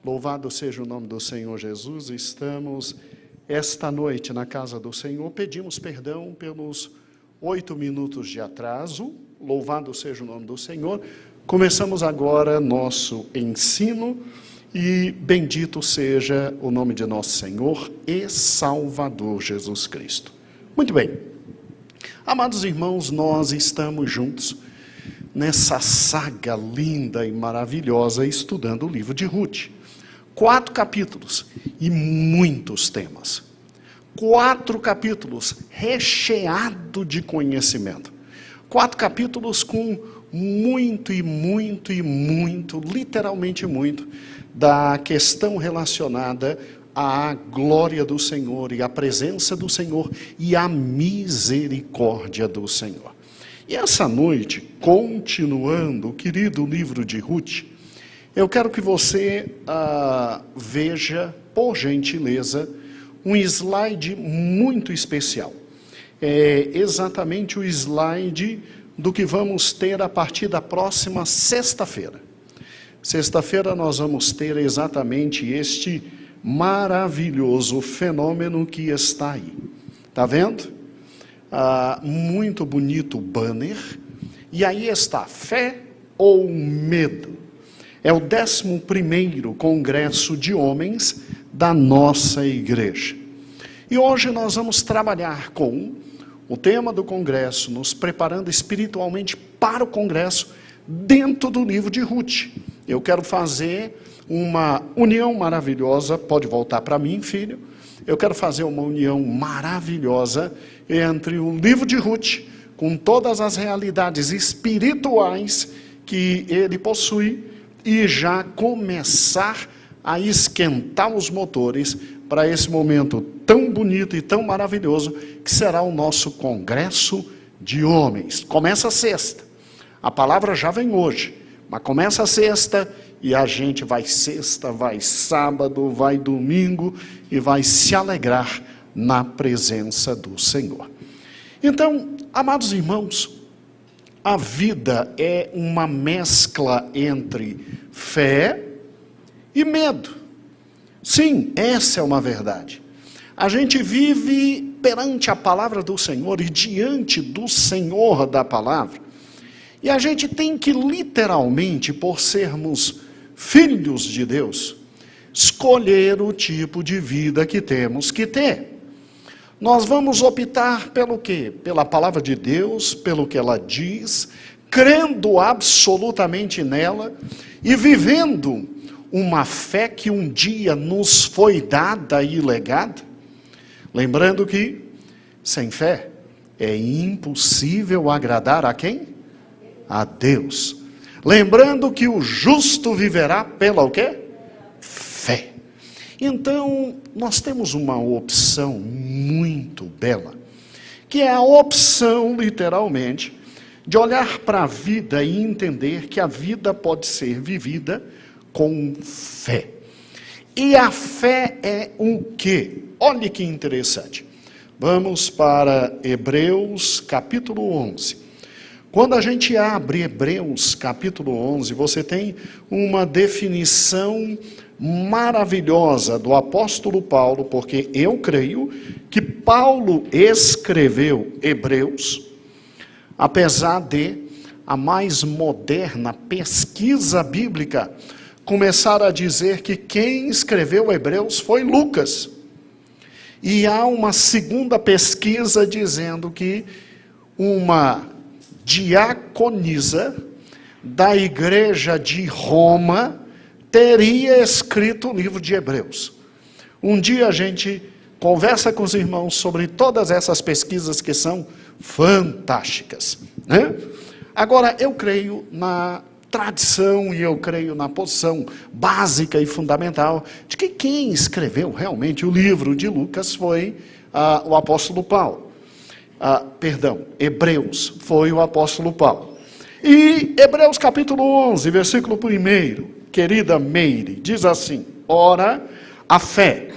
Louvado seja o nome do Senhor Jesus. Estamos esta noite na casa do Senhor. Pedimos perdão pelos 8 minutos de atraso. Louvado seja o nome do Senhor. Começamos agora nosso ensino e bendito seja o nome de nosso Senhor e Salvador Jesus Cristo. Muito bem. Amados irmãos, nós estamos juntos nessa saga linda e maravilhosa estudando o livro de Ruth. 4 capítulos e muitos temas. 4 capítulos recheado de conhecimento. 4 capítulos com muito, literalmente muito, da questão relacionada à glória do Senhor e à presença do Senhor e à misericórdia do Senhor. E essa noite, continuando o querido livro de Ruth, eu quero que você veja, por gentileza, um slide muito especial. É exatamente o slide do que vamos ter a partir da próxima sexta-feira. Sexta-feira nós vamos ter exatamente este maravilhoso fenômeno que está aí. Está vendo? Muito bonito o banner. E aí está, fé ou medo? É o 11º Congresso de Homens da nossa igreja. E hoje nós vamos trabalhar com o tema do Congresso, nos preparando espiritualmente para o Congresso, dentro do livro de Ruth. Eu quero fazer uma união maravilhosa, pode voltar para mim, filho. Eu quero fazer uma união maravilhosa entre o livro de Ruth, com todas as realidades espirituais que ele possui, e já começar a esquentar os motores para esse momento tão bonito e tão maravilhoso que será o nosso Congresso de Homens. Começa a sexta, a palavra já vem hoje, mas começa a sexta e a gente vai sexta, vai sábado, vai domingo e vai se alegrar na presença do Senhor. Então, amados irmãos, a vida é uma mescla entre fé e medo. Sim, essa é uma verdade. A gente vive perante a palavra do Senhor e diante do Senhor da palavra. E a gente tem que literalmente, por sermos filhos de Deus, escolher o tipo de vida que temos que ter. Nós vamos optar pelo quê? Pela palavra de Deus, pelo que ela diz, crendo absolutamente nela e vivendo uma fé que um dia nos foi dada e legada. Lembrando que, sem fé, é impossível agradar a quem? A Deus. Lembrando que o justo viverá pela o quê? Fé. Então, nós temos uma opção muito bela, que é a opção, literalmente, de olhar para a vida e entender que a vida pode ser vivida com fé. E a fé é o quê? Olha que interessante. Vamos para Hebreus capítulo 11. Quando a gente abre Hebreus capítulo 11, você tem uma definição maravilhosa do apóstolo Paulo, porque eu creio que Paulo escreveu Hebreus, apesar de a mais moderna pesquisa bíblica começar a dizer que quem escreveu Hebreus foi Lucas. E há uma segunda pesquisa dizendo que uma diaconisa da igreja de Roma teria escrito o livro de Hebreus. Um dia a gente conversa com os irmãos sobre todas essas pesquisas que são fantásticas, né? Agora, eu creio na tradição e eu creio na posição básica e fundamental de que quem escreveu realmente o livro de Lucas foi o apóstolo Paulo. Hebreus foi o apóstolo Paulo. E Hebreus capítulo 11, versículo 1, querida Meire, diz assim: ora, a fé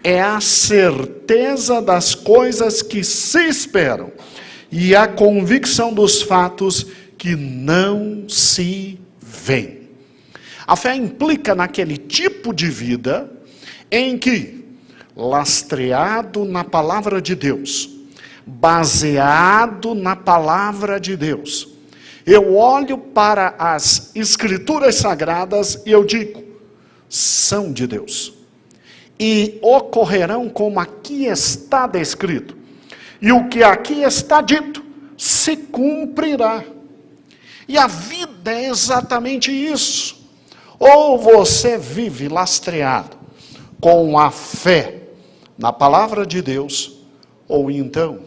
é a certeza das coisas que se esperam e a convicção dos fatos que não se veem. A fé implica naquele tipo de vida em que, lastreado na palavra de Deus, baseado na palavra de Deus, eu olho para as Escrituras Sagradas e eu digo, são de Deus. E ocorrerão como aqui está descrito. E o que aqui está dito se cumprirá. E a vida é exatamente isso. Ou você vive lastreado com a fé na palavra de Deus, ou então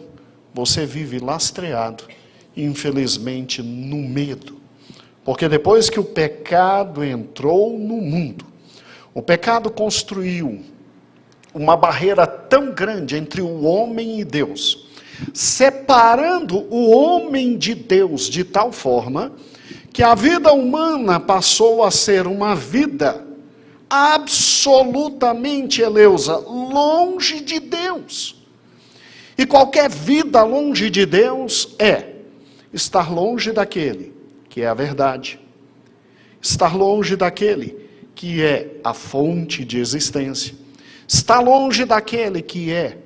você vive lastreado, infelizmente, no medo. Porque depois que o pecado entrou no mundo, o pecado construiu uma barreira tão grande entre o homem e Deus, separando o homem de Deus de tal forma que a vida humana passou a ser uma vida absolutamente, Eleusa, longe de Deus. E qualquer vida longe de Deus é estar longe daquele que é a verdade, estar longe daquele que é a fonte de existência, estar longe daquele que é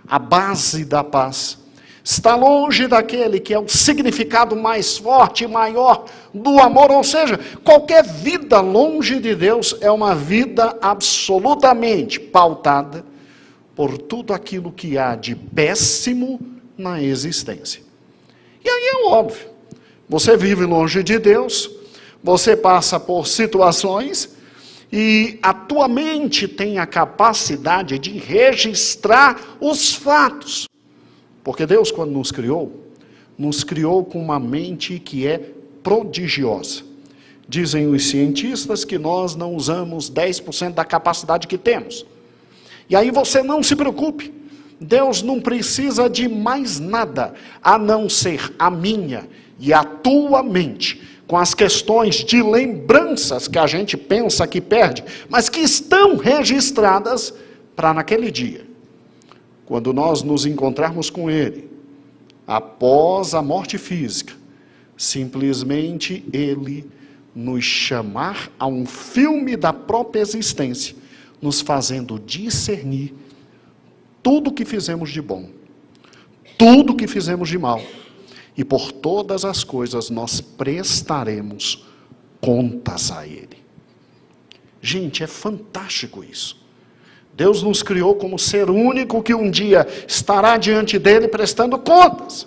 a base da paz, está longe daquele que é o significado mais forte e maior do amor. Ou seja, qualquer vida longe de Deus é uma vida absolutamente pautada por tudo aquilo que há de péssimo na existência. E aí é óbvio, você vive longe de Deus, você passa por situações e a tua mente tem a capacidade de registrar os fatos. Porque Deus, quando nos criou com uma mente que é prodigiosa. Dizem os cientistas que nós não usamos 10% da capacidade que temos. E aí você não se preocupe, Deus não precisa de mais nada, a não ser a minha e a tua mente, com as questões de lembranças que a gente pensa que perde, mas que estão registradas para naquele dia, quando nós nos encontrarmos com Ele, após a morte física, simplesmente Ele nos chamar a um filme da própria existência, nos fazendo discernir tudo que fizemos de bom, tudo que fizemos de mal, e por todas as coisas nós prestaremos contas a Ele. Gente, é fantástico isso. Deus nos criou como ser único que um dia estará diante dele prestando contas.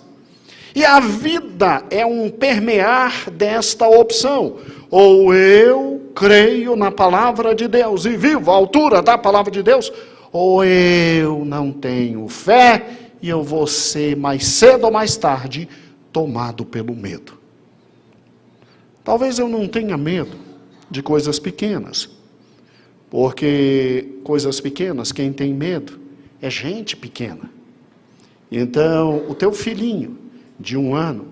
E a vida é um permear desta opção. Ou eu creio na palavra de Deus e vivo à altura da palavra de Deus, ou eu não tenho fé e eu vou ser mais cedo ou mais tarde tomado pelo medo. Talvez eu não tenha medo de coisas pequenas. Porque coisas pequenas, quem tem medo é gente pequena. Então, o teu filhinho de 1 ano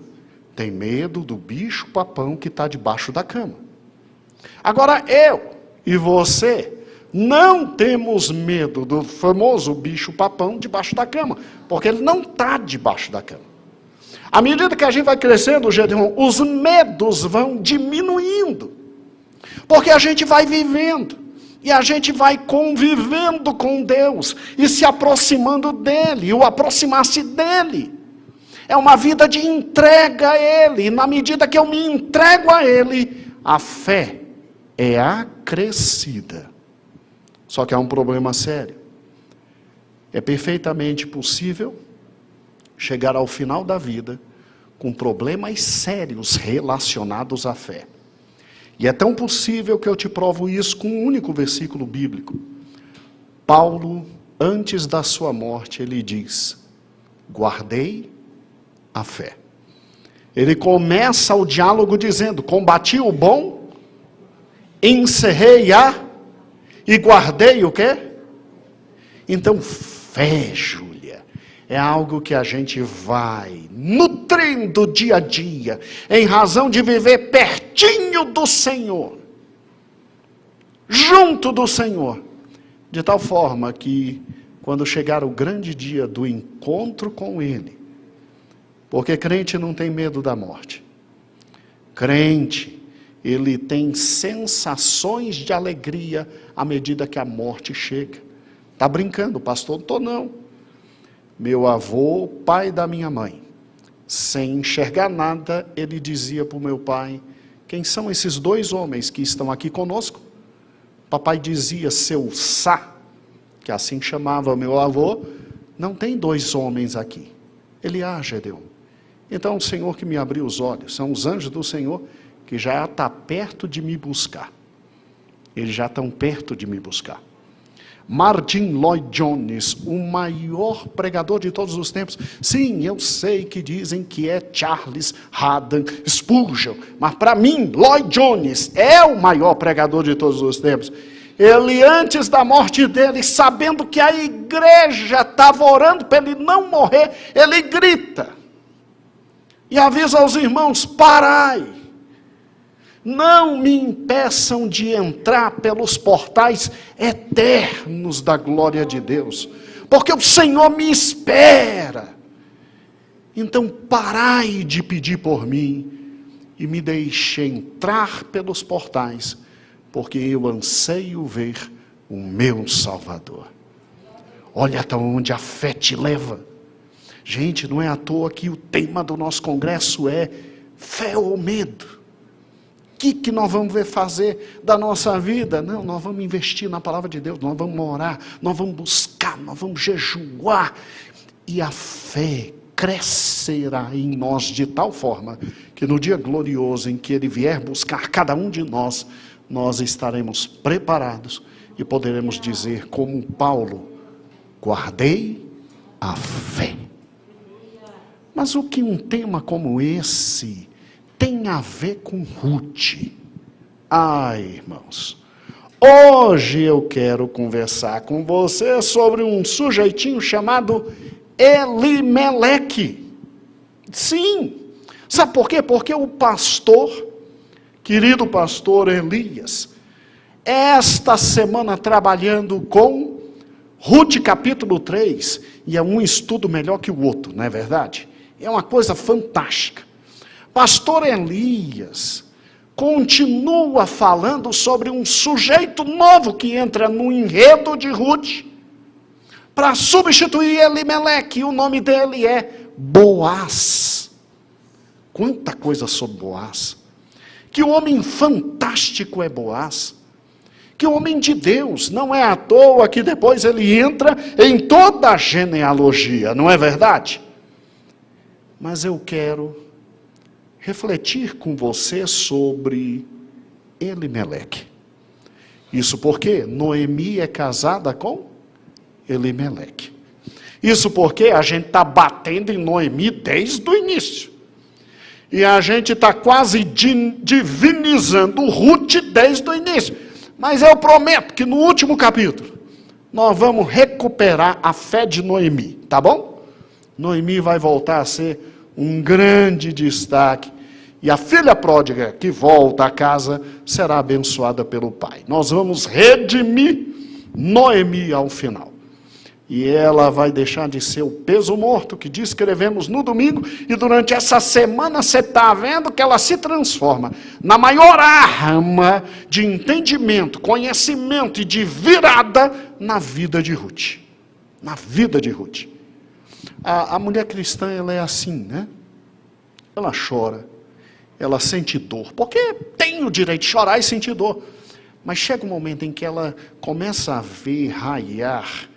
tem medo do bicho-papão que está debaixo da cama. Agora, eu e você não temos medo do famoso bicho-papão debaixo da cama, porque ele não está debaixo da cama. À medida que a gente vai crescendo, Gedeon, os medos vão diminuindo, porque a gente vai vivendo. E a gente vai convivendo com Deus e se aproximando dEle, o aproximar-se dEle. É uma vida de entrega a Ele. E na medida que eu me entrego a Ele, a fé é acrescida. Só que há um problema sério. É perfeitamente possível chegar ao final da vida com problemas sérios relacionados à fé. E é tão possível que eu te provo isso com um único versículo bíblico. Paulo, antes da sua morte, ele diz, guardei a fé. Ele começa o diálogo dizendo, combati o bom, encerrei e guardei o quê? Então, fé, Júlia, é algo que a gente vai nutrindo dia a dia, em razão de viver pertinho do Senhor, junto do Senhor, de tal forma que, quando chegar o grande dia do encontro com Ele, porque crente não tem medo da morte, crente, ele tem sensações de alegria à medida que a morte chega. Está brincando, pastor? Não estou não. Meu avô, pai da minha mãe, sem enxergar nada, ele dizia para o meu pai: quem são esses dois homens que estão aqui conosco? Papai dizia: seu Sá, que assim chamava meu avô, não tem dois homens aqui. Ele: Gedeon. Então o Senhor que me abriu os olhos, são os anjos do Senhor que já está perto de me buscar. Eles já estão perto de me buscar. Martin Lloyd Jones, o maior pregador de todos os tempos. Sim, eu sei que dizem que é Charles Haddon Spurgeon, mas para mim, Lloyd Jones é o maior pregador de todos os tempos. Ele, antes da morte dele, sabendo que a igreja estava orando para ele não morrer, ele grita e avisa aos irmãos: parai, não me impeçam de entrar pelos portais eternos da glória de Deus, porque o Senhor me espera. Então parai de pedir por mim e me deixe entrar pelos portais, porque eu anseio ver o meu Salvador. Olha até onde a fé te leva. Gente, não é à toa que o tema do nosso congresso é fé ou medo. O que nós vamos fazer da nossa vida? Não, nós vamos investir na palavra de Deus, nós vamos orar, nós vamos buscar, nós vamos jejuar, e a fé crescerá em nós de tal forma, que no dia glorioso em que Ele vier buscar cada um de nós, nós estaremos preparados e poderemos dizer como Paulo: guardei a fé. Mas o que um tema como esse tem a ver com Ruth? Irmãos, hoje eu quero conversar com você sobre um sujeitinho chamado Elimeleque. Sim, sabe por quê? Porque o pastor, querido pastor Elias, esta semana trabalhando com Ruth capítulo 3, e é um estudo melhor que o outro, não é verdade? É uma coisa fantástica. Pastor Elias continua falando sobre um sujeito novo que entra no enredo de Ruth para substituir Elimeleque. O nome dele é Boaz. Quanta coisa sobre Boaz. Que homem fantástico é Boaz. Que homem de Deus. Não é à toa que depois ele entra em toda a genealogia, não é verdade? Mas eu quero refletir com você sobre Elimeleque. Isso porque Noemi é casada com Elimeleque. Isso porque a gente está batendo em Noemi desde o início. E a gente está quase divinizando Ruth desde o início. Mas eu prometo que no último capítulo nós vamos recuperar a fé de Noemi, tá bom? Noemi vai voltar a ser um grande destaque. E a filha pródiga que volta a casa será abençoada pelo pai. Nós vamos redimir Noemi ao final. E ela vai deixar de ser o peso morto que descrevemos no domingo. E durante essa semana você está vendo que ela se transforma na maior arma de entendimento, conhecimento e de virada na vida de Ruth. Na vida de Ruth. A mulher cristã, ela é assim, né? Ela chora, ela sente dor, porque tem o direito de chorar e sentir dor. Mas chega um momento em que ela começa a ver raiar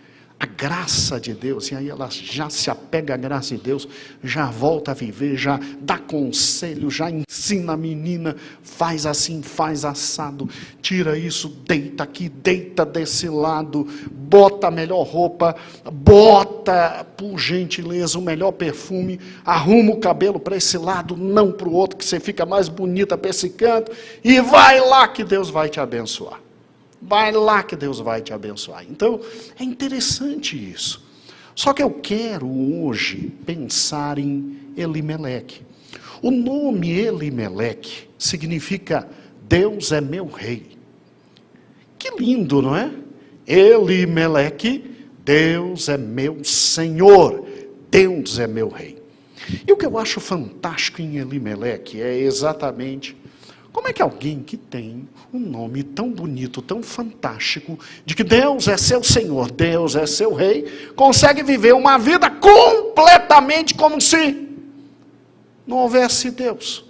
a graça de Deus, e aí ela já se apega à graça de Deus, já volta a viver, já dá conselho, já ensina a menina: faz assim, faz assado, tira isso, deita aqui, deita desse lado, bota a melhor roupa, bota, por gentileza, o melhor perfume, arruma o cabelo para esse lado, não para o outro, que você fica mais bonita para esse canto, e vai lá que Deus vai te abençoar. Vai lá que Deus vai te abençoar. Então, é interessante isso. Só que eu quero hoje pensar em Elimeleque. O nome Elimeleque significa Deus é meu rei. Que lindo, não é? Elimeleque, Deus é meu Senhor. Deus é meu rei. E o que eu acho fantástico em Elimeleque é exatamente Como é que alguém que tem um nome tão bonito, tão fantástico, de que Deus é seu Senhor, Deus é seu Rei, consegue viver uma vida completamente como se não houvesse Deus?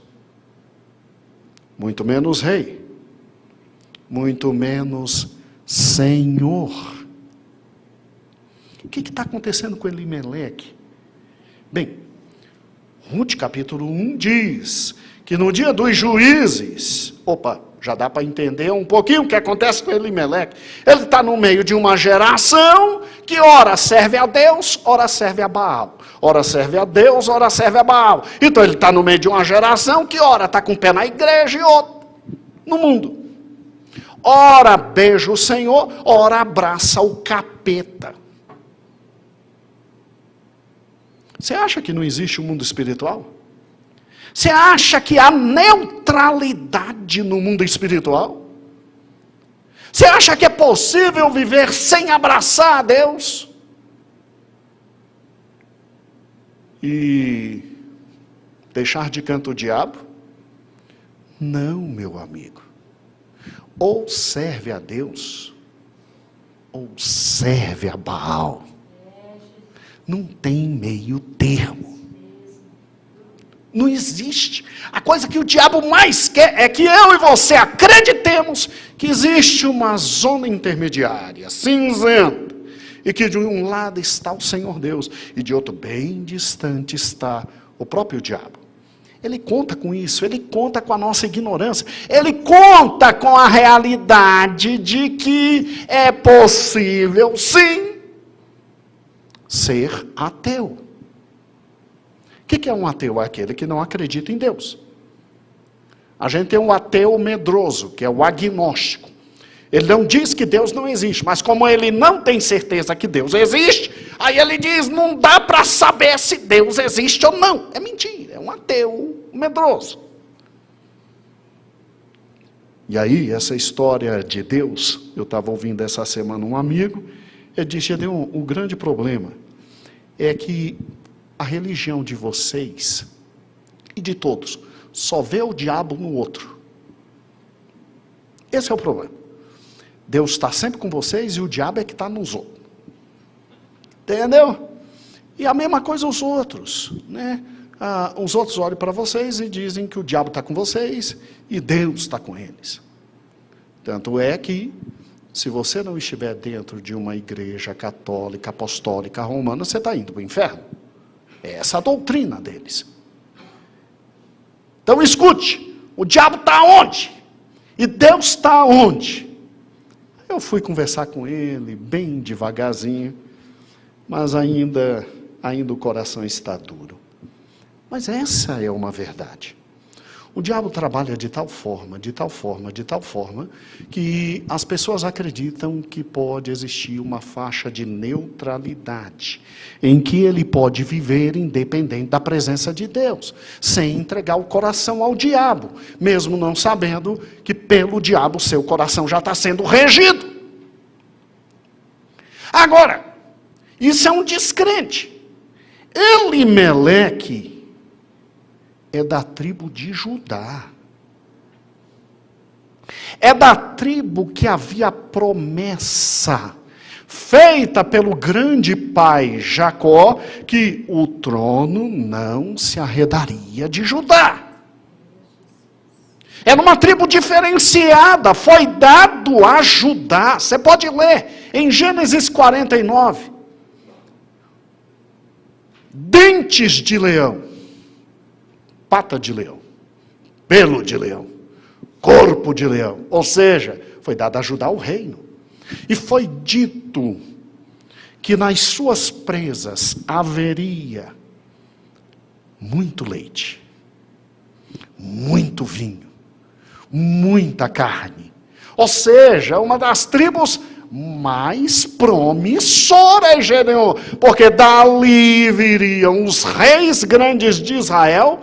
Muito menos Rei, muito menos Senhor. O que está acontecendo com Elimeleque? Bem, Ruth capítulo 1 diz que no dia dos juízes, já dá para entender um pouquinho o que acontece com Elimeleque. Ele está no meio de uma geração que ora serve a Deus, ora serve a Baal. Ora serve a Deus, ora serve a Baal. Então ele está no meio de uma geração que ora está com o pé na igreja e outro no mundo. Ora beija o Senhor, ora abraça o capeta. Você acha que não existe um mundo espiritual? Você acha que há neutralidade no mundo espiritual? Você acha que é possível viver sem abraçar a Deus? E deixar de canto o diabo? Não, meu amigo. Ou serve a Deus, ou serve a Baal. Não tem meio termo. Não existe. A coisa que o diabo mais quer é que eu e você acreditemos que existe uma zona intermediária, cinzenta, e que de um lado está o Senhor Deus, e de outro bem distante está o próprio diabo. Ele conta com isso, ele conta com a nossa ignorância, ele conta com a realidade de que é possível, sim, ser ateu. O que é um ateu? É aquele que não acredita em Deus. A gente tem um ateu medroso, que é o agnóstico. Ele não diz que Deus não existe, mas como ele não tem certeza que Deus existe, aí ele diz, não dá para saber se Deus existe ou não. É mentira, é um ateu medroso. E aí, essa história de Deus, eu estava ouvindo essa semana um amigo, ele disse, o grande problema é que a religião de vocês, e de todos, só vê o diabo no outro. Esse é o problema. Deus está sempre com vocês e o diabo é que está nos outros. Entendeu? E a mesma coisa os outros, né? Os outros olham para vocês e dizem que o diabo está com vocês e Deus está com eles. Tanto é que, se você não estiver dentro de uma igreja católica, apostólica, romana, você está indo para o inferno. É essa a doutrina deles. Então escute, o diabo está onde? E Deus está onde? Eu fui conversar com ele, bem devagarzinho, mas ainda o coração está duro. Mas essa é uma verdade. O diabo trabalha de tal forma, que as pessoas acreditam que pode existir uma faixa de neutralidade, em que ele pode viver independente da presença de Deus, sem entregar o coração ao diabo, mesmo não sabendo que pelo diabo seu coração já está sendo regido. Agora, isso é um descrente. Elimeleque é da tribo de Judá. É da tribo que havia promessa feita pelo grande pai Jacó, que o trono não se arredaria de Judá. Era uma tribo diferenciada, foi dado a Judá. Você pode ler em Gênesis 49. Dentes de leão, pata de leão, pelo de leão, corpo de leão. Ou seja, foi dado a Judá o reino. E foi dito que nas suas presas haveria muito leite, muito vinho, muita carne. Ou seja, uma das tribos mais promissoras, Gedeon, porque dali viriam os reis grandes de Israel,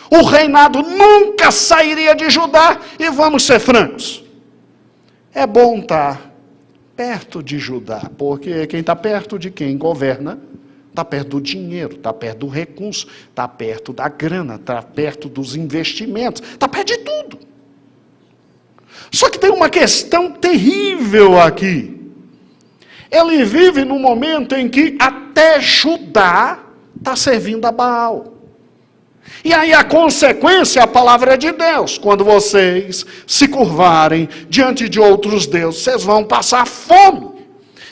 o reinado nunca sairia de Judá, e vamos ser francos, é bom estar perto de Judá, porque quem está perto de quem governa, está perto do dinheiro, está perto do recurso, está perto da grana, está perto dos investimentos, está perto de tudo. Só que tem uma questão terrível aqui. Ele vive num momento em que até Judá está servindo a Baal. E aí a consequência é a palavra de Deus. Quando vocês se curvarem diante de outros deuses, vocês vão passar fome.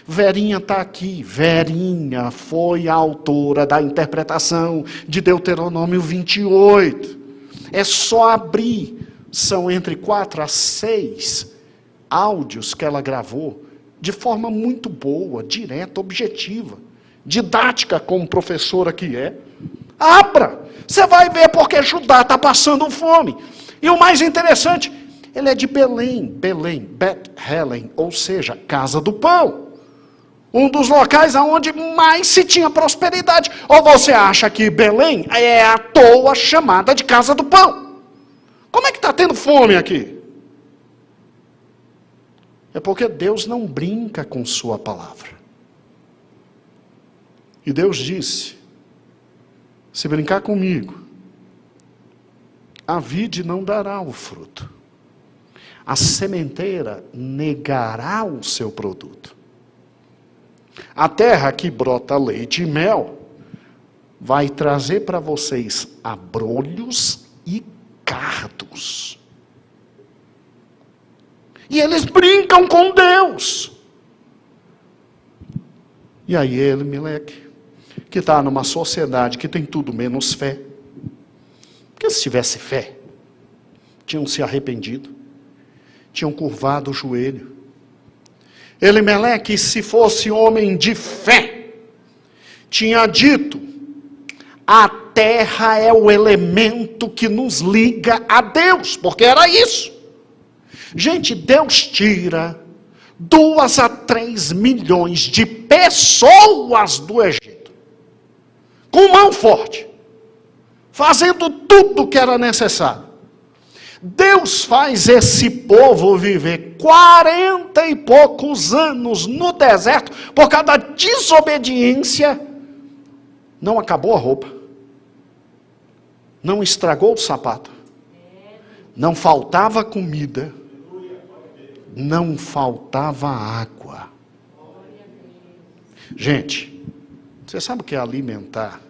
Verinha está aqui. Verinha foi a autora da interpretação de Deuteronômio 28. É só abrir. São entre 4 a 6 áudios que ela gravou de forma muito boa, direta, objetiva, didática, como professora que é. Abra! Você vai ver porque Judá está passando fome. E o mais interessante, ele é de Belém, Beth-Helen, ou seja, casa do pão. Um dos locais onde mais se tinha prosperidade. Ou você acha que Belém é à toa chamada de casa do pão? Como é que está tendo fome aqui? É porque Deus não brinca com sua palavra. E Deus disse, se brincar comigo, a vide não dará o fruto. A sementeira negará o seu produto. A terra que brota leite e mel vai trazer para vocês abrolhos e cardos. E eles brincam com Deus. E aí Elimeleque, que está numa sociedade que tem tudo menos fé, porque se tivesse fé, tinham se arrependido, tinham curvado o joelho. Elimeleque, se fosse homem de fé, tinha dito, a terra é o elemento que nos liga a Deus, porque era isso. Gente, Deus tira 2 a 3 milhões de pessoas do Egito, com mão forte, fazendo tudo o que era necessário. Deus faz esse povo viver 40 e poucos anos no deserto, por causa da desobediência. Não acabou a roupa, não estragou o sapato, não faltava comida, não faltava água. Gente, você sabe o que é alimentar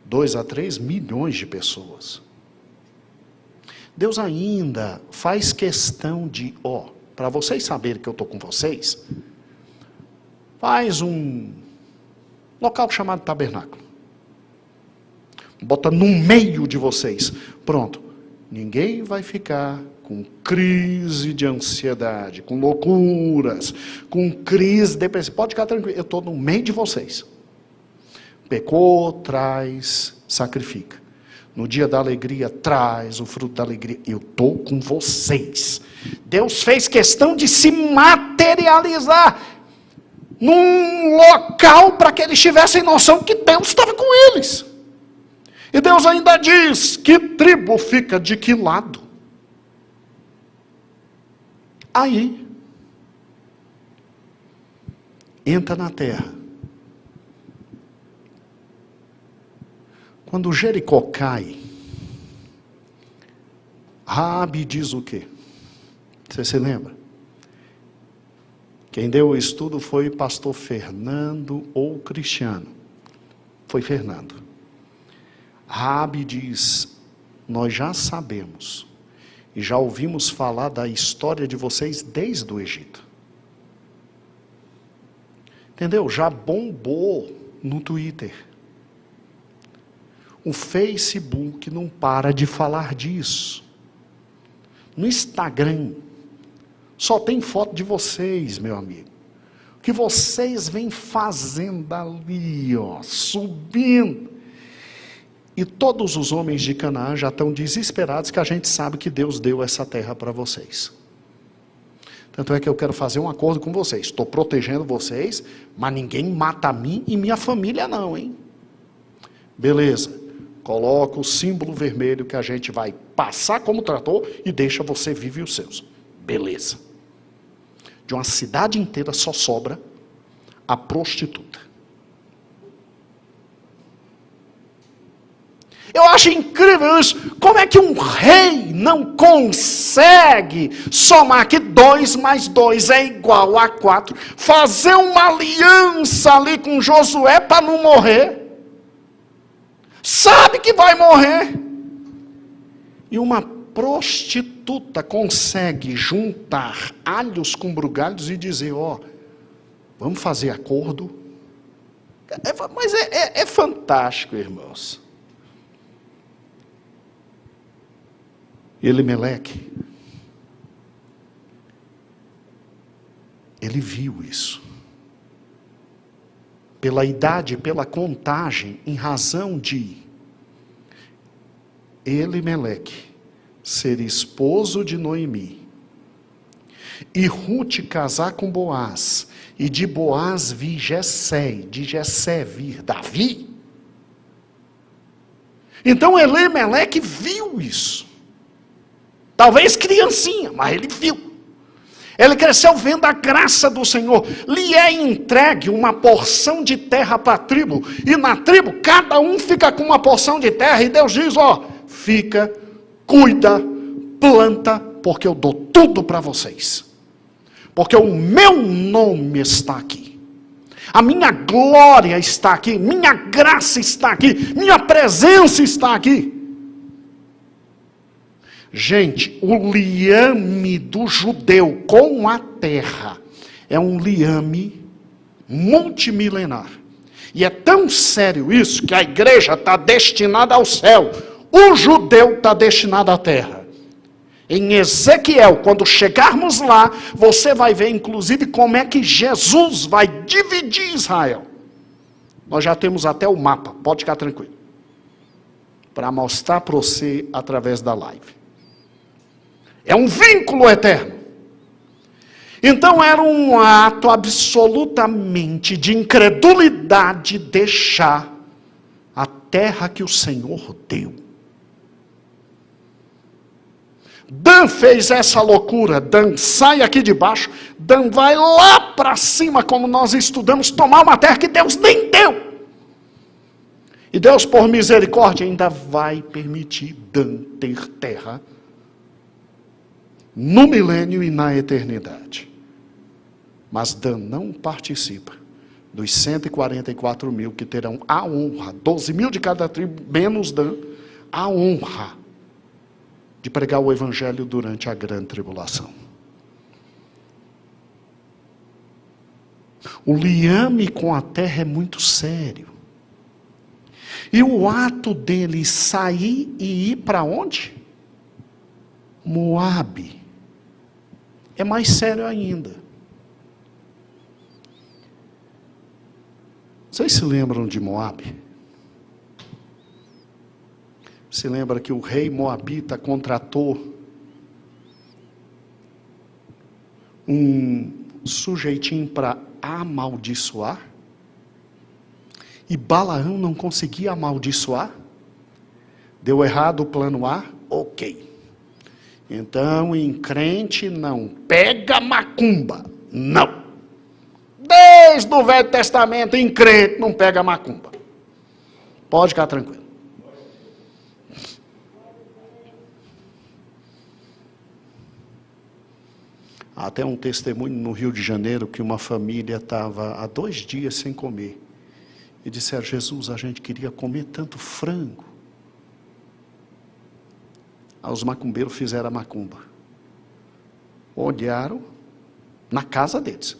2 a 3 milhões de pessoas? Deus ainda faz questão de, para vocês saberem que eu estou com vocês, faz um local chamado tabernáculo. Bota no meio de vocês. Pronto. Ninguém vai ficar com crise de ansiedade, com loucuras, com crise depressiva. Pode ficar tranquilo, eu estou no meio de vocês. Pecou, traz, sacrifica. No dia da alegria, traz o fruto da alegria. Eu estou com vocês. Deus fez questão de se materializar num local para que eles tivessem noção que Deus estava com eles. E Deus ainda diz, que tribo fica de que lado? Aí, entra na terra. Quando Jericó cai, Raabe diz o quê? Você se lembra? Quem deu o estudo foi pastor Fernando ou Cristiano. Foi Fernando. Raabe diz, nós já sabemos e já ouvimos falar da história de vocês desde o Egito. Entendeu? Já bombou no Twitter. O Facebook não para de falar disso. No Instagram, só tem foto de vocês, meu amigo. O que vocês vêm fazendo ali, subindo. E todos os homens de Canaã já estão desesperados que a gente sabe que Deus deu essa terra para vocês. Tanto é que eu quero fazer um acordo com vocês. Estou protegendo vocês, mas ninguém mata a mim e minha família não, hein? Beleza. Coloca o símbolo vermelho que a gente vai passar como trator e deixa você vive os seus. Beleza. De uma cidade inteira só sobra a prostituta. Eu acho incrível isso. Como é que um rei não consegue somar que 2 mais 2 é igual a 4, fazer uma aliança ali com Josué para não morrer? Sabe que vai morrer. E uma prostituta consegue juntar alhos com bugalhos e dizer, vamos fazer acordo. Mas é fantástico, irmãos. Elimeleque, ele viu isso. Pela idade, pela contagem, em razão de Elimeleque ser esposo de Noemi, e Rute casar com Boaz, e de Boaz vir Jessé, de Jessé vir Davi. Então Elimeleque viu isso. Talvez criancinha, mas ele viu. Ele cresceu vendo a graça do Senhor. Lhe é entregue uma porção de terra para a tribo. E na tribo, cada um fica com uma porção de terra. E Deus diz, fica, cuida, planta, porque eu dou tudo para vocês. Porque o meu nome está aqui. A minha glória está aqui. Minha graça está aqui. Minha presença está aqui. Gente, o liame do judeu com a terra é um liame multimilenar. E é tão sério isso que a igreja está destinada ao céu. O judeu está destinado à terra. Em Ezequiel, quando chegarmos lá, você vai ver inclusive como é que Jesus vai dividir Israel. Nós já temos até o mapa, pode ficar tranquilo. Para mostrar para você através da live. É um vínculo eterno. Então era um ato absolutamente de incredulidade deixar a terra que o Senhor deu. Dan fez essa loucura. Dan sai aqui de baixo. Dan vai lá para cima, como nós estudamos, tomar uma terra que Deus nem deu. E Deus, por misericórdia, ainda vai permitir Dan ter terra no milênio e na eternidade. Mas Dan não participa dos 144 mil que terão a honra, 12 mil de cada tribo, menos Dan, a honra de pregar o evangelho durante a grande tribulação. O liame com a terra é muito sério. E o ato dele sair e ir para onde? Moabe. É mais sério ainda. Vocês se lembram de Moabe? Se lembra que o rei moabita contratou um sujeitinho para amaldiçoar? E Balaão não conseguia amaldiçoar? Deu errado o plano A? Ok. Então, em crente não pega macumba. Não. Desde o Velho Testamento, em crente não pega macumba. Pode ficar tranquilo. Há até um testemunho no Rio de Janeiro que uma família estava há 2 dias sem comer. E disseram, Jesus, a gente queria comer tanto frango. Os macumbeiros fizeram a macumba. Olharam na casa deles.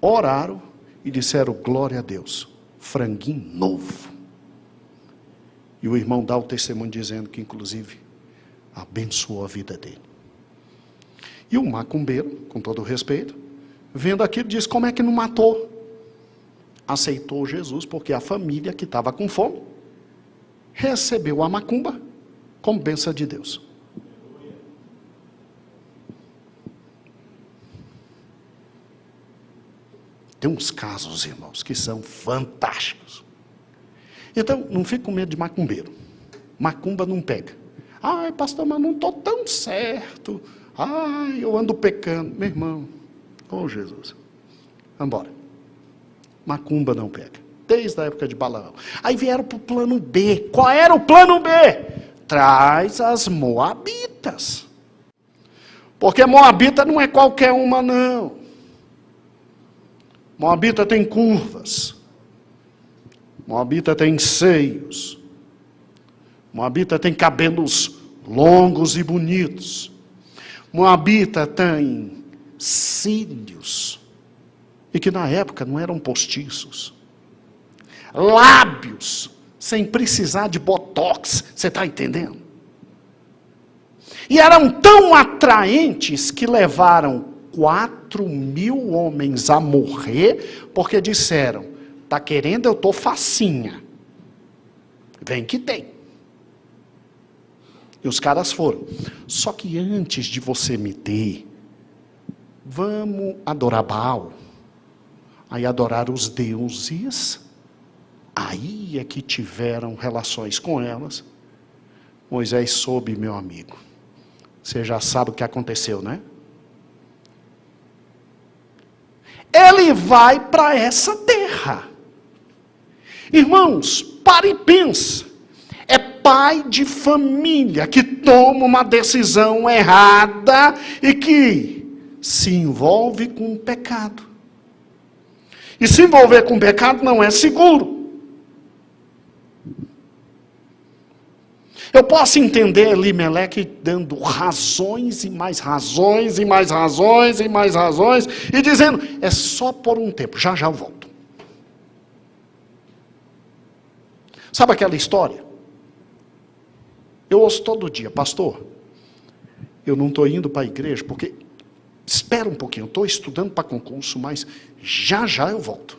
Oraram e disseram, glória a Deus. Franguinho novo. E o irmão dá o testemunho dizendo que, inclusive, abençoou a vida dele. E o macumbeiro, com todo o respeito, vendo aquilo, diz, como é que não matou? Aceitou Jesus, porque a família que estava com fome, recebeu a macumba como bênção de Deus. Tem uns casos, irmãos, que são fantásticos. Então, não fique com medo de macumbeiro. Macumba não pega. Ai, pastor, mas não estou tão certo. Ai, eu ando pecando. Meu irmão, Jesus, vamos embora. Macumba não pega. desde a época de Balaão. Aí vieram para o plano B. Qual era o plano B? Traz as moabitas. Porque moabita não é qualquer uma, não. Moabita tem curvas. Moabita tem seios. Moabita tem cabelos longos e bonitos. Moabita tem cílios. E que na época não eram postiços. Lábios, sem precisar de botox. Você está entendendo? E eram tão atraentes que levaram 4.000 homens a morrer, porque disseram, está querendo, eu estou facinha. Vem que tem. E os caras foram. Só que antes de você me ter, vamos adorar Baal. Aí adoraram os deuses. Aí é que tiveram relações com elas. Moisés soube, meu amigo. Você já sabe o que aconteceu, né? Ele vai para essa terra. Irmãos, para e pensa. É pai de família que toma uma decisão errada e que se envolve com o pecado. E se envolver com o pecado não é seguro. Eu posso entender Elimeleque dando razões e mais razões e mais razões e mais razões e dizendo, é só por um tempo, já já eu volto. Sabe aquela história? Eu ouço todo dia, pastor, eu não estou indo para a igreja porque, espera um pouquinho, eu estou estudando para concurso, mas já já eu volto.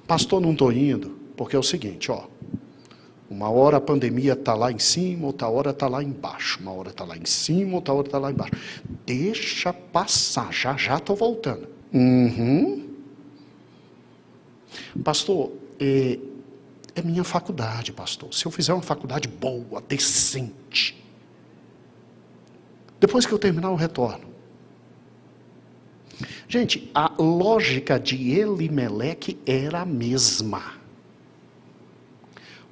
Pastor, não estou indo, porque é o seguinte, ó, uma hora a pandemia está lá em cima, outra hora está lá embaixo, uma hora está lá em cima, outra hora está lá embaixo. Deixa passar, já já estou voltando. Pastor, é minha faculdade, pastor. Se eu fizer uma faculdade boa, decente, depois que eu terminar eu retorno. Gente, a lógica de Elimeleque era a mesma.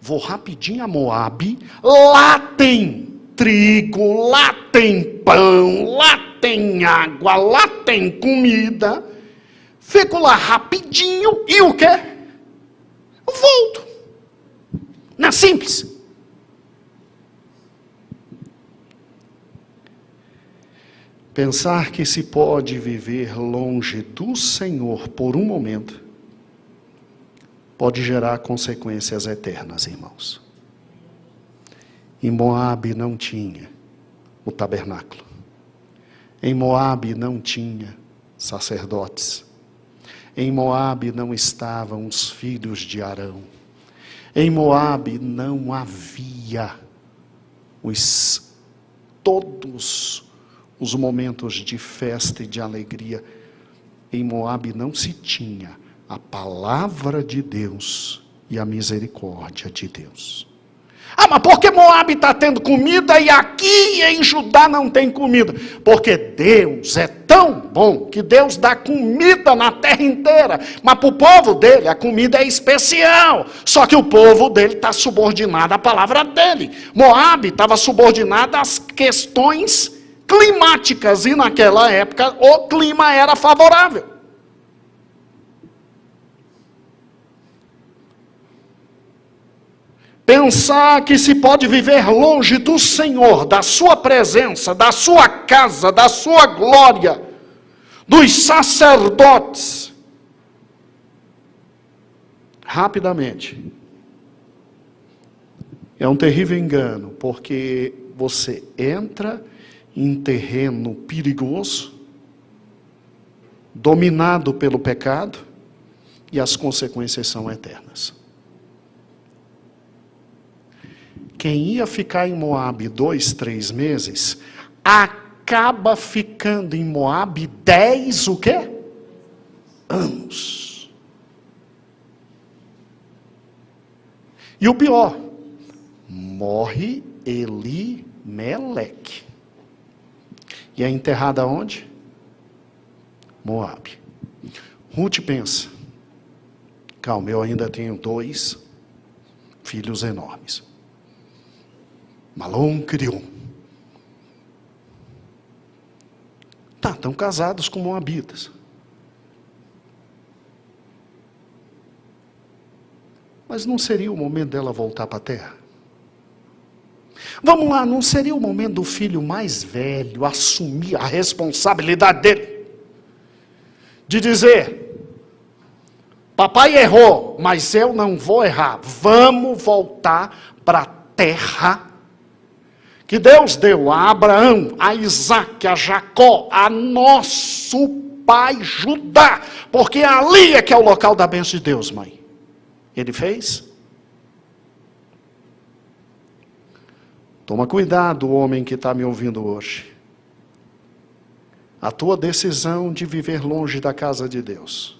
Vou rapidinho a Moabe, lá tem trigo, lá tem pão, lá tem água, lá tem comida. Fico lá rapidinho e o quê? Eu volto. Não é simples? Pensar que se pode viver longe do Senhor por um momento, pode gerar consequências eternas, irmãos. Em Moabe não tinha o tabernáculo. Em Moabe não tinha sacerdotes. Em Moabe não estavam os filhos de Arão. Em Moabe não havia todos os momentos de festa e de alegria. Em Moabe não se tinha a palavra de Deus e a misericórdia de Deus. Ah, mas por que Moabe está tendo comida e aqui em Judá não tem comida? Porque Deus é tão bom que Deus dá comida na terra inteira. Mas para o povo dele a comida é especial. Só que o povo dele está subordinado à palavra dele. Moabe estava subordinado às questões climáticas e naquela época o clima era favorável. Pensar que se pode viver longe do Senhor, da sua presença, da sua casa, da sua glória, dos sacerdotes, rapidamente, é um terrível engano, porque você entra em terreno perigoso, dominado pelo pecado, e as consequências são eternas. Quem ia ficar em Moabe 2, 3 meses, acaba ficando em Moabe 10, o quê? Anos. E o pior, morre Elimeleque. E é enterrado aonde? Moabe. Ruth pensa, calma, eu ainda tenho 2 filhos enormes. Malom criou. Tá, estão casados com moabitas. Mas não seria o momento dela voltar para a terra? Vamos lá, não seria o momento do filho mais velho assumir a responsabilidade dele? De dizer, papai errou, mas eu não vou errar. Vamos voltar para a terra que Deus deu a Abraão, a Isaac, a Jacó, a nosso pai Judá. Porque ali é que é o local da bênção de Deus, mãe. Ele fez? Toma cuidado, homem que está me ouvindo hoje. A tua decisão de viver longe da casa de Deus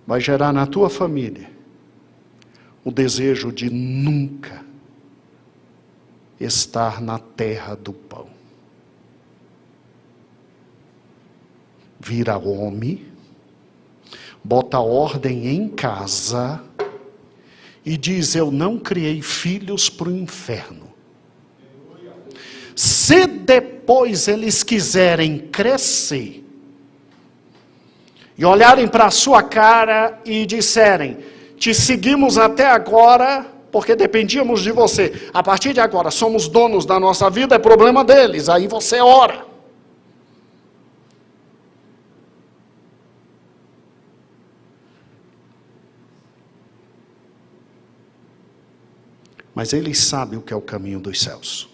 vai gerar na tua família o desejo de nunca estar na terra do pão. Vira homem, bota ordem em casa e diz, eu não criei filhos para o inferno. Se depois eles quiserem crescer e olharem para a sua cara e disserem, te seguimos até agora porque dependíamos de você, a partir de agora somos donos da nossa vida, é problema deles, aí você ora. Mas eles sabem o que é o caminho dos céus.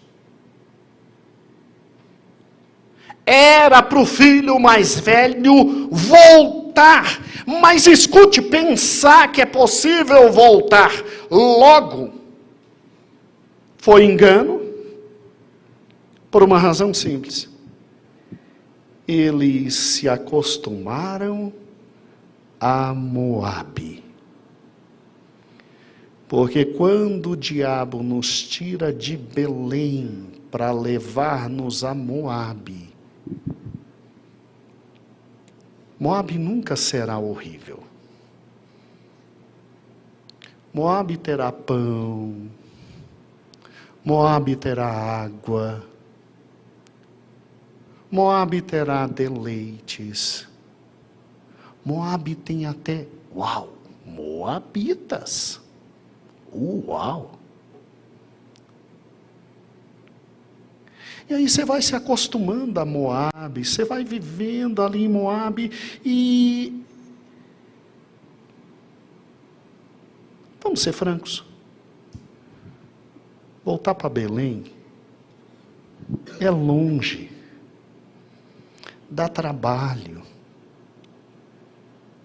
Era para o filho mais velho voltar. Mas escute, pensar que é possível voltar logo foi engano, por uma razão simples. Eles se acostumaram a Moabe. Porque quando o diabo nos tira de Belém para levar-nos a Moabe, Moabe nunca será horrível. Moabe terá pão, Moabe terá água, Moabe terá deleites, Moabe tem até, uau, moabitas. Uau! E aí você vai se acostumando a Moabe, você vai vivendo ali em Moabe e... Vamos ser francos. Voltar para Belém é longe, dá trabalho.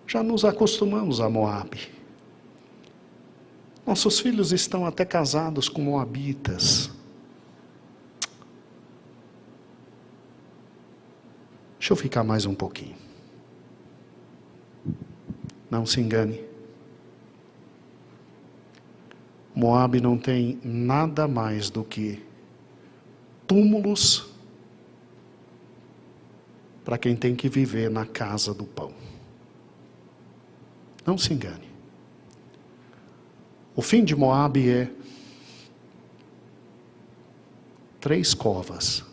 Já nos acostumamos a Moabe. Nossos filhos estão até casados com moabitas. Deixa eu ficar mais um pouquinho. Não se engane. Moabe não tem nada mais do que túmulos para quem tem que viver na casa do pão. Não se engane. O fim de Moabe é 3 covas.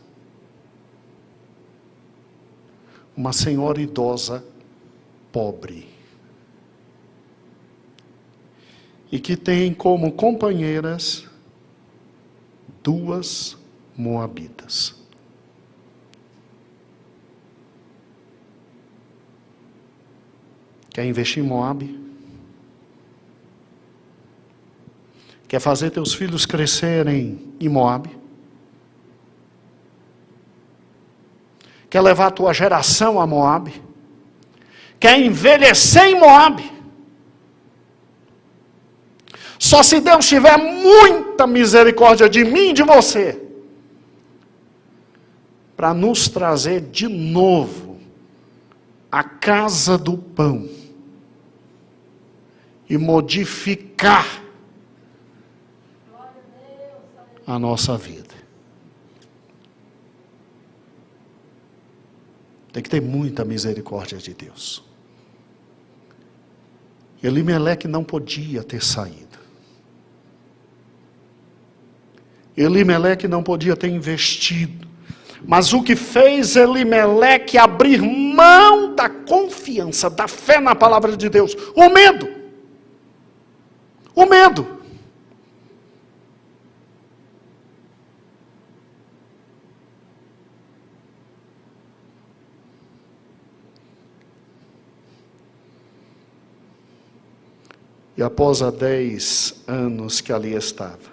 Uma senhora idosa, pobre. E que tem como companheiras 2 moabitas. Quer investir em Moabe? Quer fazer teus filhos crescerem em Moabe? Quer levar a tua geração a Moabe? Quer envelhecer em Moabe? Só se Deus tiver muita misericórdia de mim e de você, para nos trazer de novo a casa do pão e modificar a nossa vida. Tem que ter muita misericórdia de Deus. Elimeleque não podia ter saído. Elimeleque não podia ter investido. Mas o que fez Elimeleque abrir mão da confiança, da fé na palavra de Deus? O medo. O medo. E após 10 anos que ali estava,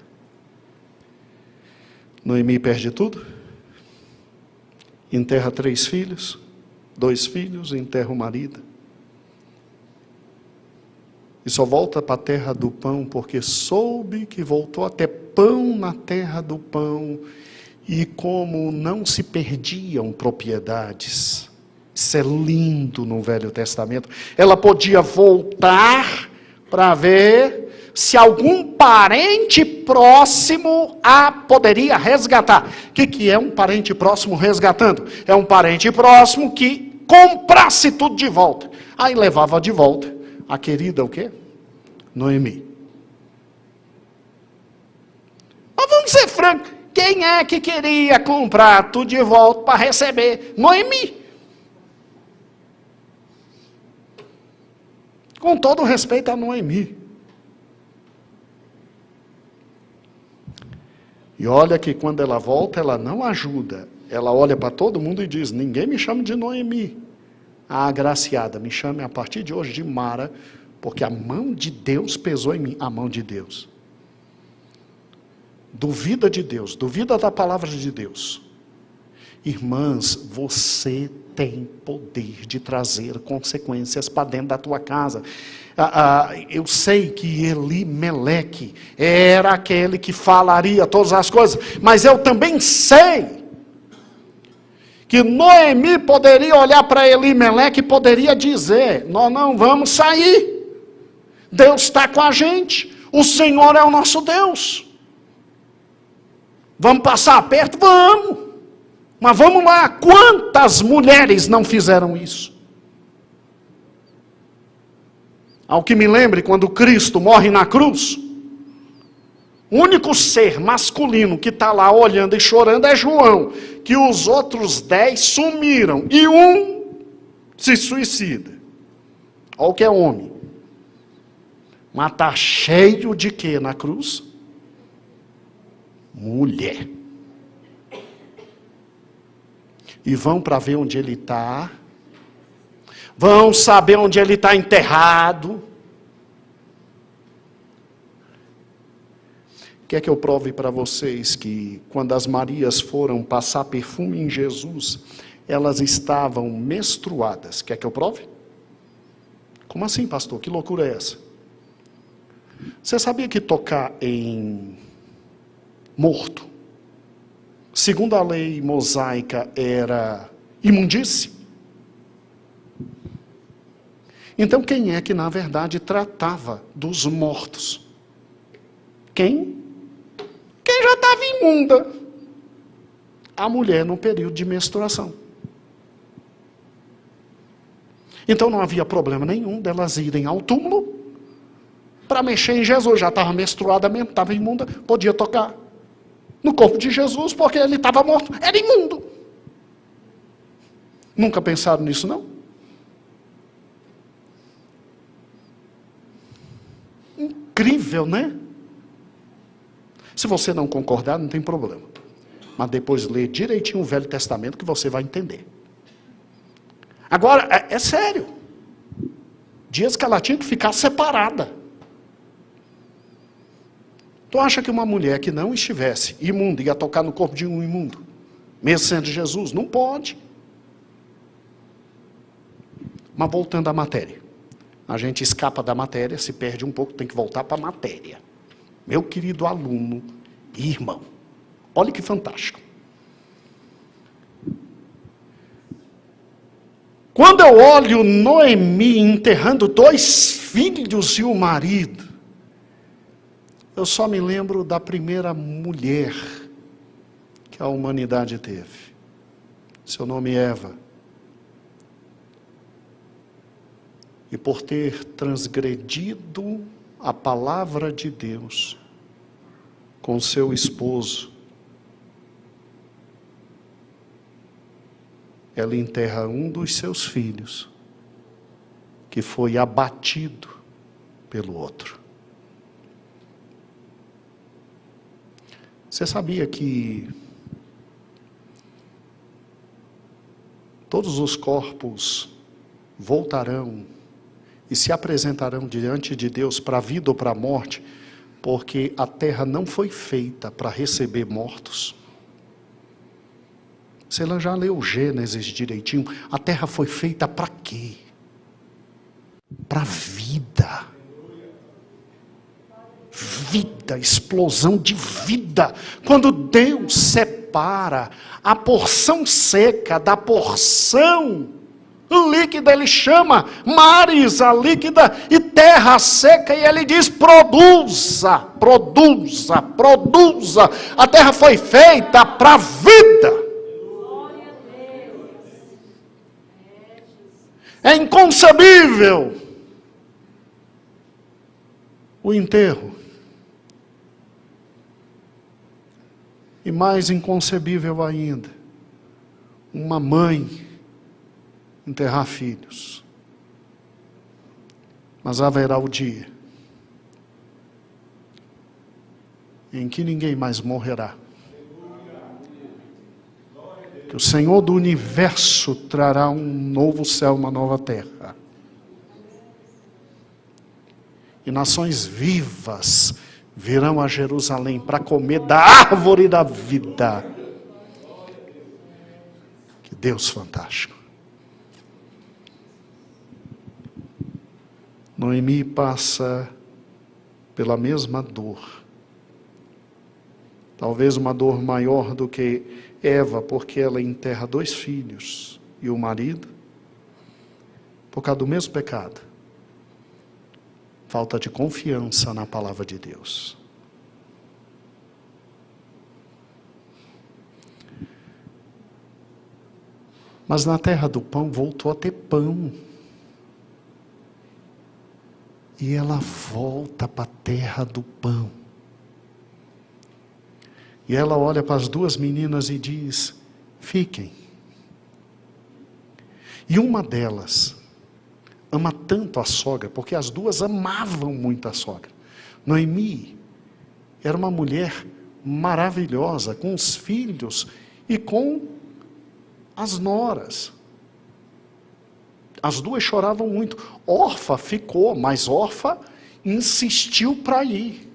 Noemi perde tudo, enterra 3 filhos, 2 filhos, enterra o marido, e só volta para a terra do pão, porque soube que voltou a ter pão na terra do pão, e como não se perdiam propriedades, isso é lindo no Velho Testamento, ela podia voltar para ver se algum parente próximo a poderia resgatar. O que é um parente próximo resgatando? É um parente próximo que comprasse tudo de volta. Aí levava de volta a querida o quê? Noemi. Mas vamos ser francos, quem é que queria comprar tudo de volta para receber? Noemi. Com todo respeito a Noemi. E olha que quando ela volta, ela não ajuda. Ela olha para todo mundo e diz, ninguém me chama de Noemi. A agraciada, me chame a partir de hoje de Mara, porque a mão de Deus pesou em mim. A mão de Deus. Duvida de Deus, duvida da palavra de Deus. Irmãs, você tem poder de trazer consequências para dentro da tua casa. Eu sei que Elimeleque era aquele que falaria todas as coisas, mas eu também sei que Noemi poderia olhar para Elimeleque e poderia dizer, nós não vamos sair, Deus está com a gente, o Senhor é o nosso Deus. Vamos passar aperto? Vamos. Mas vamos lá, quantas mulheres não fizeram isso? Ao que me lembre, quando Cristo morre na cruz, o único ser masculino que está lá olhando e chorando é João, que os outros 10 sumiram, e um se suicida. Olha o que é homem. Mas está cheio de quê na cruz? Mulher. E vão para ver onde ele está, vão saber onde ele está enterrado. Quer que eu prove para vocês que quando as Marias foram passar perfume em Jesus, elas estavam menstruadas. Quer que eu prove? Como assim, pastor? Que loucura é essa? Você sabia que tocar em morto, segundo a lei mosaica, era imundície? Então, quem é que, na verdade, tratava dos mortos? Quem? Quem já estava imunda. A mulher no período de menstruação. Então, não havia problema nenhum delas irem ao túmulo para mexer em Jesus. Já estava menstruada mesmo, estava imunda, podia tocar no corpo de Jesus, porque ele estava morto, era imundo. Nunca pensaram nisso, não? Incrível, né? Se você não concordar, não tem problema. Mas depois lê direitinho o Velho Testamento que você vai entender. Agora, é sério. Dias que ela tinha que ficar separada. Tu acha que uma mulher que não estivesse imunda ia tocar no corpo de um imundo? Mesmo sendo Jesus? Não pode. Mas voltando à matéria. A gente escapa da matéria, se perde um pouco, tem que voltar para a matéria. Meu querido aluno e irmão, olha que fantástico. Quando eu olho Noemi enterrando 2 filhos e o marido, eu só me lembro da primeira mulher que a humanidade teve. Seu nome é Eva. e por ter transgredido a palavra de Deus com seu esposo, ela enterra um dos seus filhos, que foi abatido pelo outro. Você sabia que todos os corpos voltarão e se apresentarão diante de Deus para a vida ou para a morte, porque a terra não foi feita para receber mortos? Você já leu Gênesis direitinho? A terra foi feita para quê? Para vida. Vida, explosão de vida. Quando Deus separa a porção seca da porção líquida, Ele chama mares a líquida e terra seca, e Ele diz: produza, produza, produza. A terra foi feita para a vida. É inconcebível o enterro. E mais inconcebível ainda, uma mãe enterrar filhos. Mas haverá o dia em que ninguém mais morrerá. Que o Senhor do universo trará um novo céu, uma nova terra. E nações vivas virão a Jerusalém para comer da árvore da vida. Que Deus fantástico. Noemi passa pela mesma dor. Talvez uma dor maior do que Eva, porque ela enterra 2 filhos e o marido, por causa do mesmo pecado. Falta de confiança na palavra de Deus. Mas na terra do pão voltou a ter pão. E ela volta para a terra do pão. E ela olha para as 2 meninas e diz: fiquem. E uma delas ama tanto a sogra, porque as 2 amavam muito a sogra. Noemi era uma mulher maravilhosa, com os filhos e com as noras. As 2 choravam muito. Orfa ficou, mas Orfa insistiu para ir.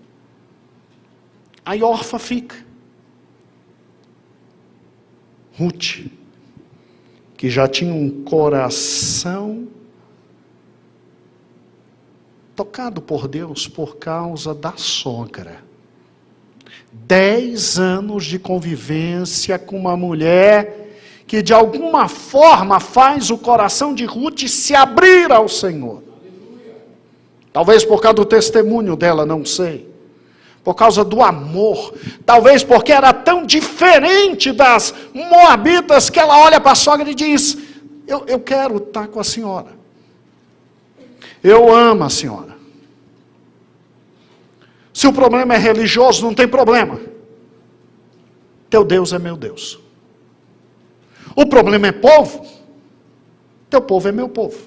Aí Orfa fica. Ruth, que já tinha um coração tocado por Deus por causa da sogra. 10 anos de convivência com uma mulher que de alguma forma faz o coração de Ruth se abrir ao Senhor. Talvez por causa do testemunho dela, não sei. Por causa do amor. Talvez porque era tão diferente das moabitas que ela olha para a sogra e diz: eu quero estar com a senhora. Eu amo a senhora. Se o problema é religioso, não tem problema. Teu Deus é meu Deus. O problema é povo. Teu povo é meu povo.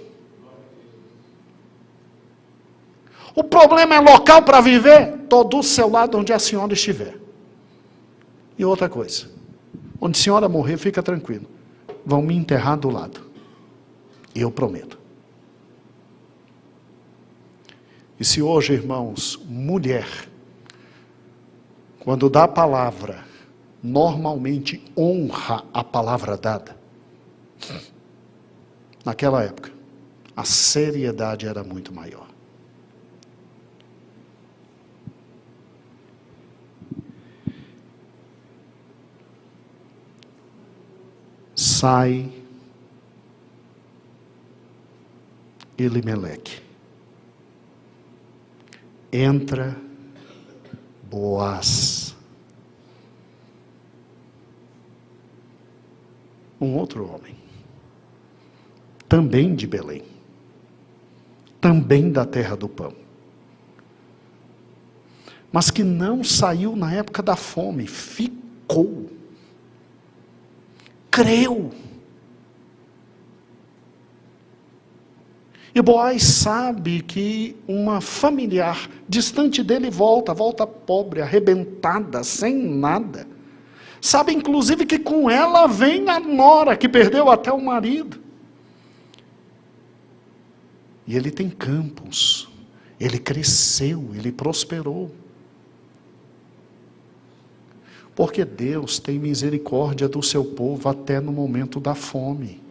O problema é local para viver. Estou do seu lado onde a senhora estiver. E outra coisa. Onde a senhora morrer, fica tranquilo. Vão me enterrar do lado. Eu prometo. E se hoje, irmãos, mulher, quando dá a palavra, normalmente honra a palavra dada. Naquela época, a seriedade era muito maior. Sai Elimeleque. Entra Boaz. Um outro homem, também de Belém. também da terra do pão. Mas que não saiu na época da fome, ficou. Creu. E Boaz sabe que uma familiar distante dele volta pobre, arrebentada, sem nada. Sabe inclusive que com ela vem a nora, que perdeu até o marido. E ele tem campos, ele cresceu, ele prosperou. Porque Deus tem misericórdia do seu povo até no momento da fome.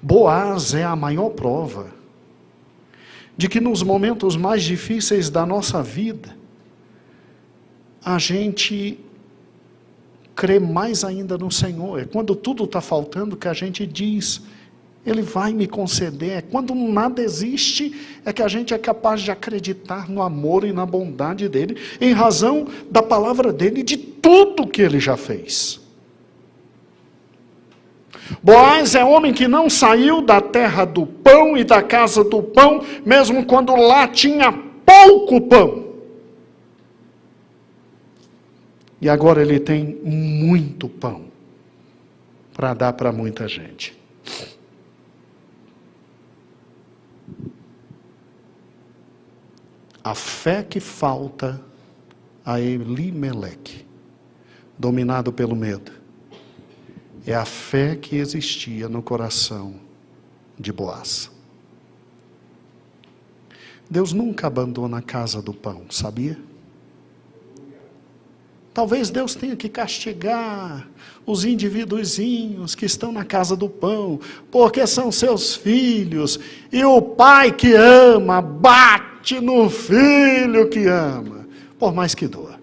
Boaz é a maior prova de que nos momentos mais difíceis da nossa vida, a gente crê mais ainda no Senhor. É quando tudo está faltando que a gente diz, Ele vai me conceder. É quando nada existe, é que a gente é capaz de acreditar no amor e na bondade dEle, em razão da palavra dEle e de tudo que Ele já fez. Boaz é homem que não saiu da terra do pão e da casa do pão, mesmo quando lá tinha pouco pão. E agora ele tem muito pão para dar para muita gente. A fé que falta a Elimeleque, dominado pelo medo, é a fé que existia no coração de Boaz. Deus nunca abandona a casa do pão, sabia? Talvez Deus tenha que castigar os indivíduozinhos que estão na casa do pão, porque são seus filhos, e o pai que ama, bate no filho que ama, por mais que doa.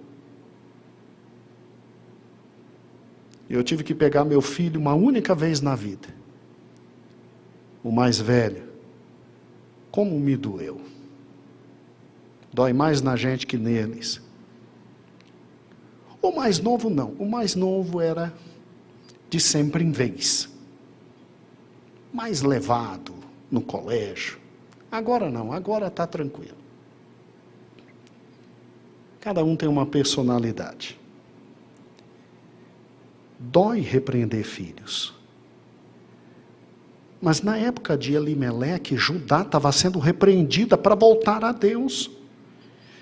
Eu tive que pegar meu filho uma única vez na vida. O mais velho. Como me doeu. Dói mais na gente que neles. O mais novo não. O mais novo era de sempre em vez. Mais levado no colégio. Agora não, agora está tranquilo. Cada um tem uma personalidade. Dói repreender filhos. Mas na época de Elimeleque, Judá estava sendo repreendida para voltar a Deus.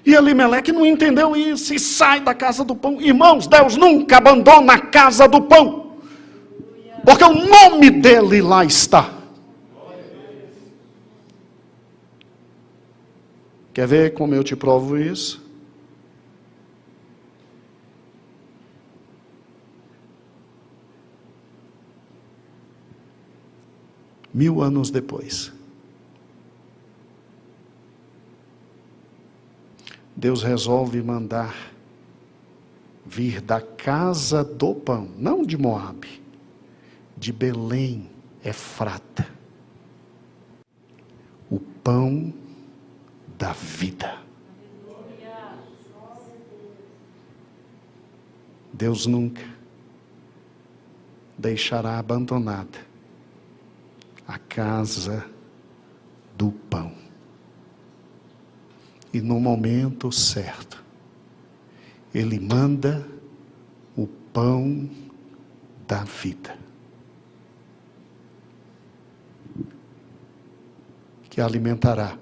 E Elimeleque não entendeu isso e sai da casa do pão. Irmãos, Deus nunca abandona a casa do pão. Porque o nome dele lá está. Quer ver como eu te provo isso? Mil anos depois, Deus resolve mandar vir da casa do pão, não de Moabe, de Belém, Efrata, o pão da vida. Deus nunca deixará abandonada a casa do pão. E no momento certo, Ele manda o pão da vida, que alimentará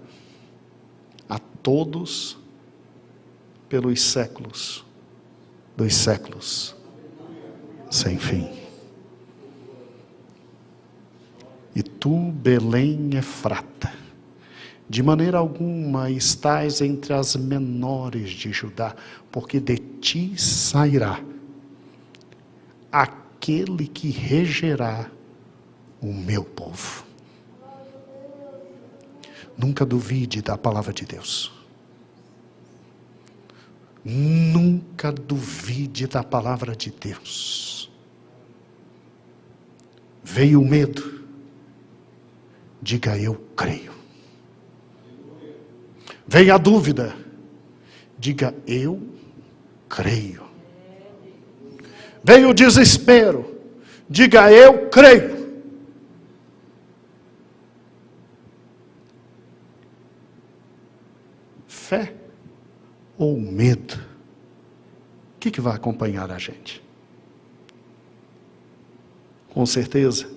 a todos pelos séculos dos séculos, sem fim. E tu, Belém Efrata, de maneira alguma estás entre as menores de Judá, porque de ti sairá aquele que regerá o meu povo. Nunca duvide da palavra de Deus. Nunca duvide da palavra de Deus. Veio o medo. Diga, eu creio. Veio a dúvida. Diga, eu creio. Veio o desespero. Diga, eu creio. fé ou medo? O que vai acompanhar a gente? Com certeza,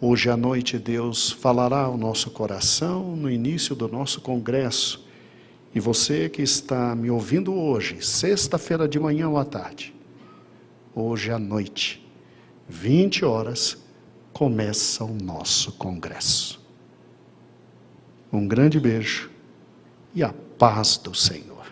hoje à noite Deus falará ao nosso coração no início do nosso congresso. E você que está me ouvindo hoje, sexta-feira de manhã ou à tarde, hoje à noite, 20 horas, começa o nosso congresso. Um grande beijo e a paz do Senhor.